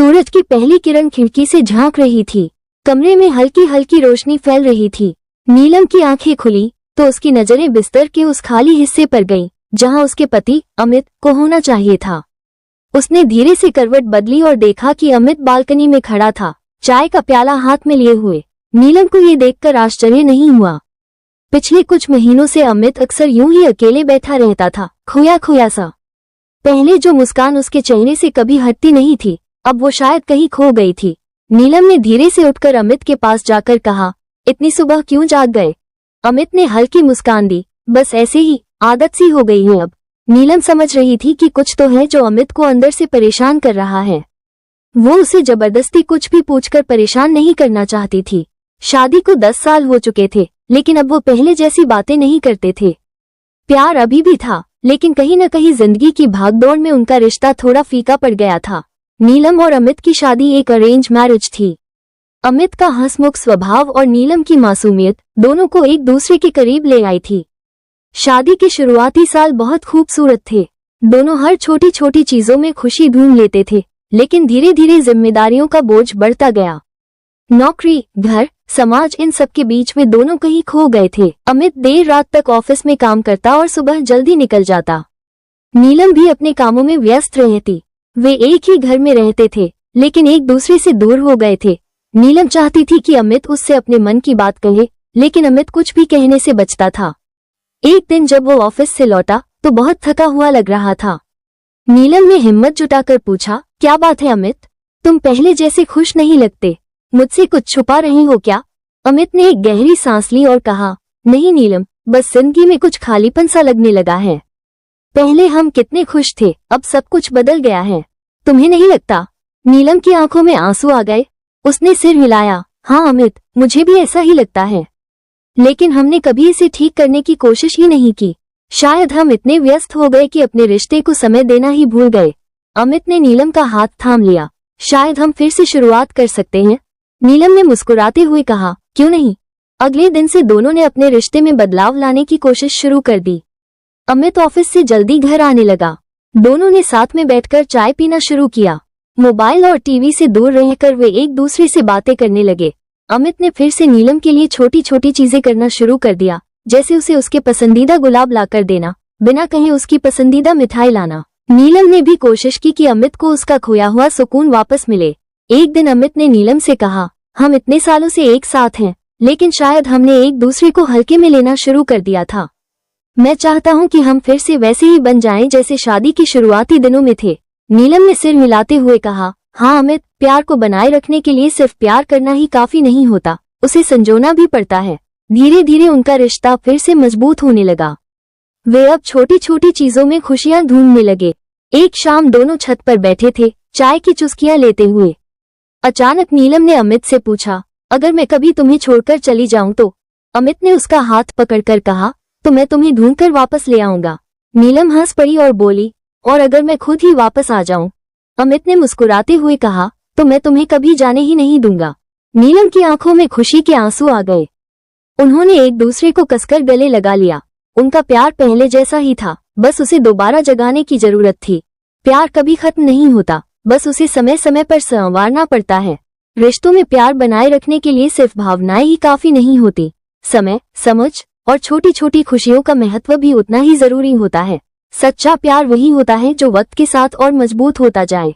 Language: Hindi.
सूरज की पहली किरण खिड़की से झांक रही थी। कमरे में हल्की हल्की रोशनी फैल रही थी। नीलम की आंखें खुली तो उसकी नजरें बिस्तर के उस खाली हिस्से पर गईं, जहां उसके पति अमित को होना चाहिए था। उसने धीरे से करवट बदली और देखा कि अमित बालकनी में खड़ा था, चाय का प्याला हाथ में लिए हुए। नीलम को ये देखकर आश्चर्य नहीं हुआ। पिछले कुछ महीनों से अमित अक्सर यूं ही अकेले बैठा रहता था, खोया खोया सा। पहले जो मुस्कान उसके चेहरे से कभी हटती नहीं थी, अब वो शायद कहीं खो गई थी। नीलम ने धीरे से उठकर अमित के पास जाकर कहा, इतनी सुबह क्यों जाग गए? अमित ने हल्की मुस्कान दी, बस ऐसे ही, आदत सी हो गई है अब। नीलम समझ रही थी कि कुछ तो है जो अमित को अंदर से परेशान कर रहा है। वो उसे जबरदस्ती कुछ भी पूछकर परेशान नहीं करना चाहती थी। शादी को 10 साल हो चुके थे, लेकिन अब वो पहले जैसी बातें नहीं करते थे। प्यार अभी भी था, लेकिन कहीं न कहीं जिंदगी की भागदौड़ में उनका रिश्ता थोड़ा फीका पड़ गया था। नीलम और अमित की शादी एक अरेंज मैरिज थी। अमित का हंसमुख स्वभाव और नीलम की मासूमियत दोनों को एक दूसरे के करीब ले आई थी। शादी के शुरुआती साल बहुत खूबसूरत थे। दोनों हर छोटी छोटी चीजों में खुशी ढूंढ लेते थे, लेकिन धीरे धीरे जिम्मेदारियों का बोझ बढ़ता गया। नौकरी, घर, समाज, इन सब के बीच में दोनों कहीं खो गए थे। अमित देर रात तक ऑफिस में काम करता और सुबह जल्दी निकल जाता। नीलम भी अपने कामों में व्यस्त रहती। वे एक ही घर में रहते थे, लेकिन एक दूसरे से दूर हो गए थे। नीलम चाहती थी कि अमित उससे अपने मन की बात कहे, लेकिन अमित कुछ भी कहने से बचता था। एक दिन जब वो ऑफिस से लौटा तो बहुत थका हुआ लग रहा था। नीलम ने हिम्मत जुटाकर पूछा, क्या बात है अमित? तुम पहले जैसे खुश नहीं लगते, मुझसे कुछ छुपा रहे हो क्या? अमित ने एक गहरी सांस ली और कहा, नहीं नीलम, बस जिंदगी में कुछ खालीपन सा लगने लगा है। पहले हम कितने खुश थे, अब सब कुछ बदल गया है। तुम्हें नहीं लगता? नीलम की आंखों में आंसू आ गए। उसने सिर हिलाया, हाँ अमित, मुझे भी ऐसा ही लगता है, लेकिन हमने कभी इसे ठीक करने की कोशिश ही नहीं की। शायद हम इतने व्यस्त हो गए कि अपने रिश्ते को समय देना ही भूल गए। अमित ने नीलम का हाथ थाम लिया। शायद हम फिर से शुरुआत कर सकते हैं। नीलम ने मुस्कुराते हुए कहा, क्यों नहीं? अगले दिन से दोनों ने अपने रिश्ते में बदलाव लाने की कोशिश शुरू कर दी। अमित ऑफिस से जल्दी घर आने लगा। दोनों ने साथ में बैठकर चाय पीना शुरू किया। मोबाइल और टीवी से दूर रहकर वे एक दूसरे से बातें करने लगे। अमित ने फिर से नीलम के लिए छोटी छोटी चीजें करना शुरू कर दिया, जैसे उसे उसके पसंदीदा गुलाब लाकर देना, बिना कहे उसकी पसंदीदा मिठाई लाना। नीलम ने भी कोशिश की कि अमित को उसका खोया हुआ सुकून वापस मिले। एक दिन अमित ने नीलम से कहा, हम इतने सालों से एक साथ हैं, लेकिन शायद हमने एक दूसरे को हल्के में लेना शुरू कर दिया था। मैं चाहता हूं कि हम फिर से वैसे ही बन जाएं जैसे शादी के शुरुआती दिनों में थे। नीलम ने सिर हिलाते हुए कहा, हाँ अमित, प्यार को बनाए रखने के लिए सिर्फ प्यार करना ही काफी नहीं होता, उसे संजोना भी पड़ता है। धीरे धीरे उनका रिश्ता फिर से मजबूत होने लगा। वे अब छोटी छोटी चीजों में खुशियां ढूंढने लगे। एक शाम दोनों छत पर बैठे थे, चाय की चुस्कियां लेते हुए। अचानक नीलम ने अमित से पूछा, अगर मैं कभी तुम्हें छोड़कर चली जाऊं तो? अमित ने उसका हाथ पकड़कर कहा, तो मैं तुम्हें ढूंढकर वापस ले आऊंगा। नीलम हंस पड़ी और बोली, और अगर मैं खुद ही वापस आ जाऊं? अमित ने मुस्कुराते हुए कहा, तो मैं तुम्हें कभी जाने ही नहीं दूंगा। नीलम की आंखों में खुशी के आंसू आ गए। उन्होंने एक दूसरे को कसकर गले लगा लिया। उनका प्यार पहले जैसा ही था, बस उसे दोबारा जगाने की जरूरत थी। प्यार कभी खत्म नहीं होता, बस उसे समय समय पर संवारना पड़ता है। रिश्तों में प्यार बनाए रखने के लिए सिर्फ भावनाएं ही काफी नहीं होती, समय, समझ और छोटी छोटी खुशियों का महत्व भी उतना ही जरूरी होता है। सच्चा प्यार वही होता है जो वक्त के साथ और मजबूत होता जाए।